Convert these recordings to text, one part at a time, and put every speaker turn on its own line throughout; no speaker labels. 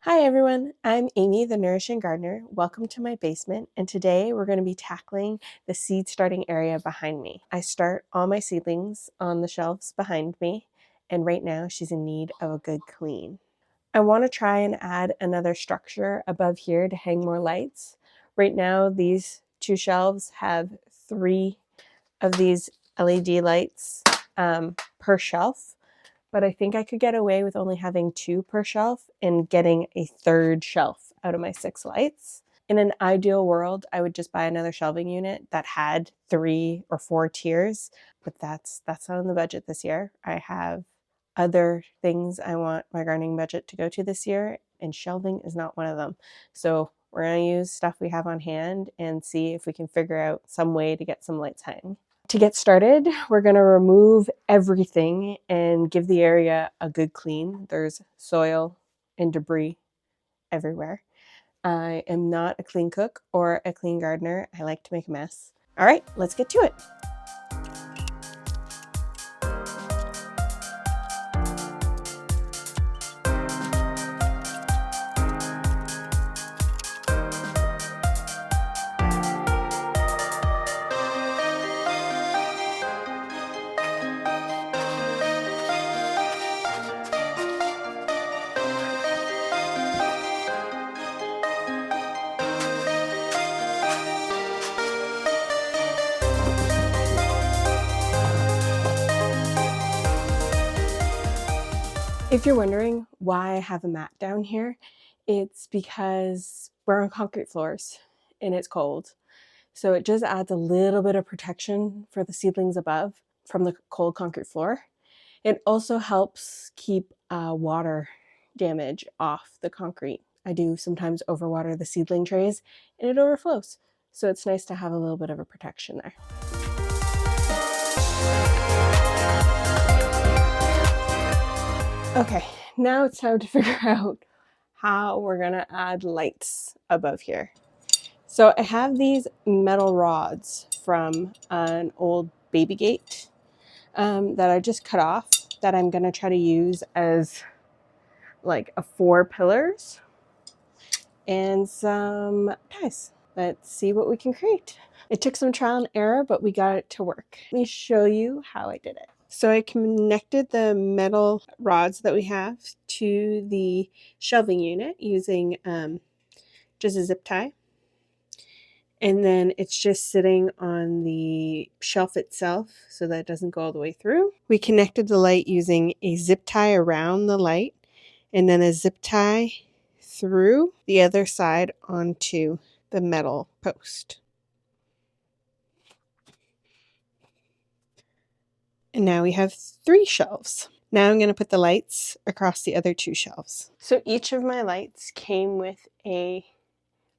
Hi everyone, I'm Amy, the Nourishing Gardener. Welcome to my basement, and today we're going to be tackling the seed starting area behind me. I start all my seedlings on the shelves behind me, and right now she's in need of a good clean. I want to try and add another structure above here to hang more lights. Right now these two shelves have 3 of these LED lights per shelf. But I think I could get away with only having 2 per shelf and getting a 3rd shelf out of my 6 lights. In an ideal world, I would just buy another shelving unit that had 3 or 4 tiers, but that's not on the budget this year. I have other things I want my gardening budget to go to this year, and shelving is not one of them. So we're going to use stuff we have on hand and see if we can figure out some way to get some lights hanging. To get started, we're going to remove everything and give the area a good clean. There's soil and debris everywhere. I am not a clean cook or a clean gardener. I like to make a mess. All right, let's get to it. If you're wondering why I have a mat down here, it's because we're on concrete floors and it's cold. So it just adds a little bit of protection for the seedlings above from the cold concrete floor. It also helps keep water damage off the concrete. I do sometimes overwater the seedling trays and it overflows. So it's nice to have a little bit of a protection there. Okay, now it's time to figure out how we're gonna add lights above here. So I have these metal rods from an old baby gate that I just cut off that I'm gonna try to use as like 4 pillars and some ties. Let's see what we can create. It took some trial and error, but we got it to work. Let me show you how I did it. So I connected the metal rods that we have to the shelving unit using just a zip tie. And then it's just sitting on the shelf itself so that it doesn't go all the way through. We connected the light using a zip tie around the light and then a zip tie through the other side onto the metal post. And now we have 3 shelves. Now I'm going to put the lights across the other 2 shelves. So each of my lights came with a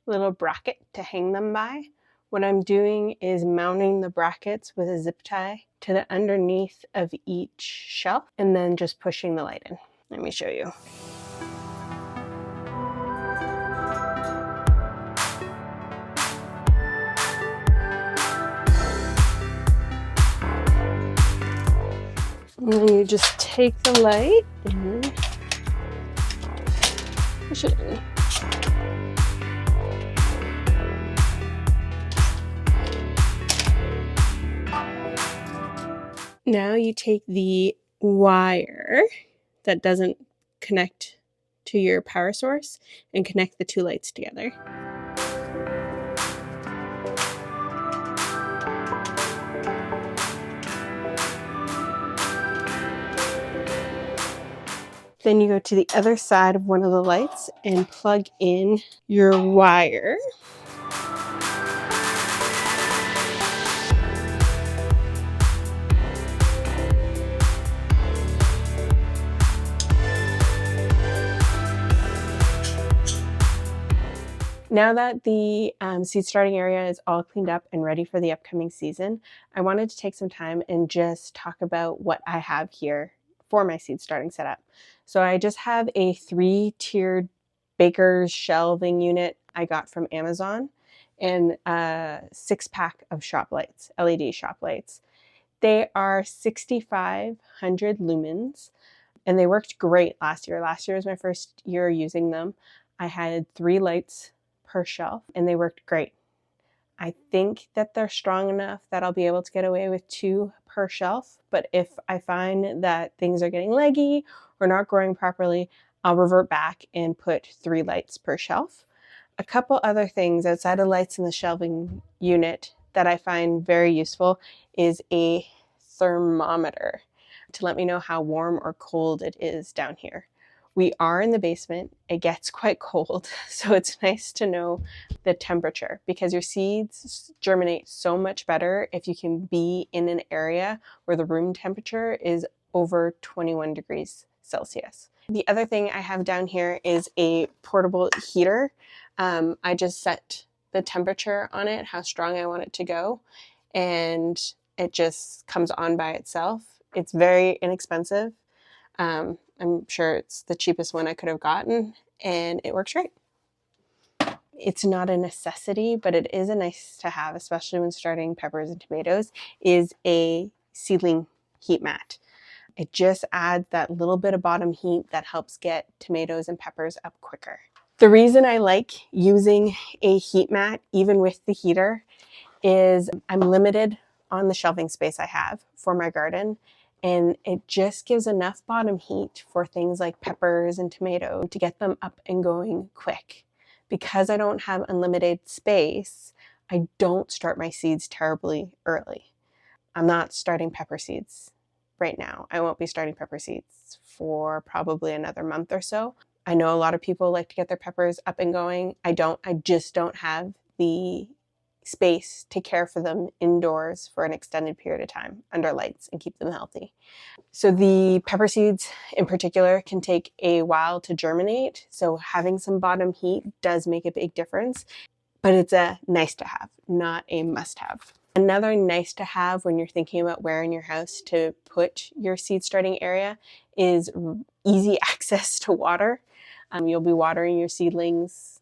little bracket to hang them by. What I'm doing is mounting the brackets with a zip tie to the underneath of each shelf and then just pushing the light in. Let me show you. And then you just take the light and push it in. Now you take the wire that doesn't connect to your power source and connect the 2 lights together. Then you go to the other side of one of the lights and plug in your wire. Now that the seed starting area is all cleaned up and ready for the upcoming season, I wanted to take some time and just talk about what I have here for my seed starting setup. So I just have a 3-tiered baker's shelving unit I got from Amazon and a 6-pack of shop lights, LED shop lights. They are 6,500 lumens. and they worked great last year. Last year was my first year using them. I had 3 lights per shelf and they worked great. I think that they're strong enough that I'll be able to get away with 2 per shelf, but if I find that things are getting leggy or not growing properly, I'll revert back and put 3 lights per shelf. A couple other things outside of lights in the shelving unit that I find very useful is a thermometer to let me know how warm or cold it is down here. We are in the basement. It gets quite cold, so it's nice to know the temperature because your seeds germinate so much better if you can be in an area where the room temperature is over 21 degrees Celsius. The other thing I have down here is a portable heater. I just set the temperature on it, how strong I want it to go, and it just comes on by itself. It's very inexpensive. I'm sure it's the cheapest one I could have gotten, and it works great. It's not a necessity, but it is a nice to have, especially when starting peppers and tomatoes, is a seedling heat mat. It just adds that little bit of bottom heat that helps get tomatoes and peppers up quicker. The reason I like using a heat mat, even with the heater, is I'm limited on the shelving space I have for my garden, and it just gives enough bottom heat for things like peppers and tomatoes to get them up and going quick. Because I don't have unlimited space, I don't start my seeds terribly early. I'm not starting pepper seeds right now. I won't be starting pepper seeds for probably another month or so. I know a lot of people like to get their peppers up and going. I don't. I just don't have the space to care for them indoors for an extended period of time under lights and keep them healthy. So the pepper seeds in particular can take a while to germinate. So having some bottom heat does make a big difference, but it's a nice to have, not a must have. Another nice to have when you're thinking about where in your house to put your seed starting area is easy access to water. You'll be watering your seedlings,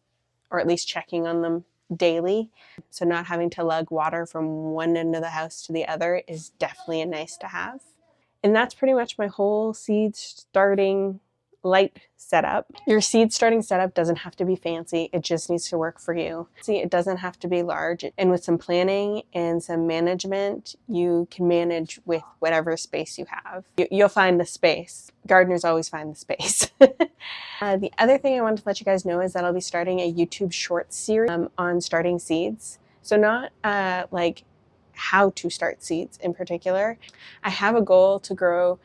or at least checking on them daily. So not having to lug water from one end of the house to the other is definitely a nice to have. And that's pretty much my whole seed starting light setup. Your seed starting setup doesn't have to be fancy. It just needs to work for you. See, it doesn't have to be large. And with some planning and some management, you can manage with whatever space you have. You'll find the space. Gardeners always find the space. The other thing I wanted to let you guys know is that I'll be starting a YouTube short series on starting seeds. So not like how to start seeds in particular. I have a goal to grow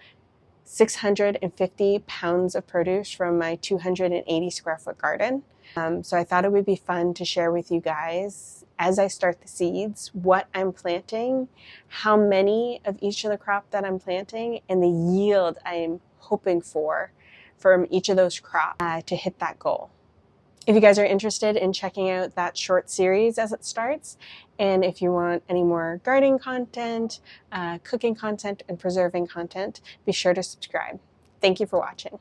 650 pounds of produce from my 280 square foot garden. So I thought it would be fun to share with you guys as I start the seeds, what I'm planting, how many of each of the crop that I'm planting, and the yield I'm hoping for from each of those crops to hit that goal. If you guys are interested in checking out that short series as it starts, and if you want any more gardening content, cooking content, and preserving content, be sure to subscribe. Thank you for watching.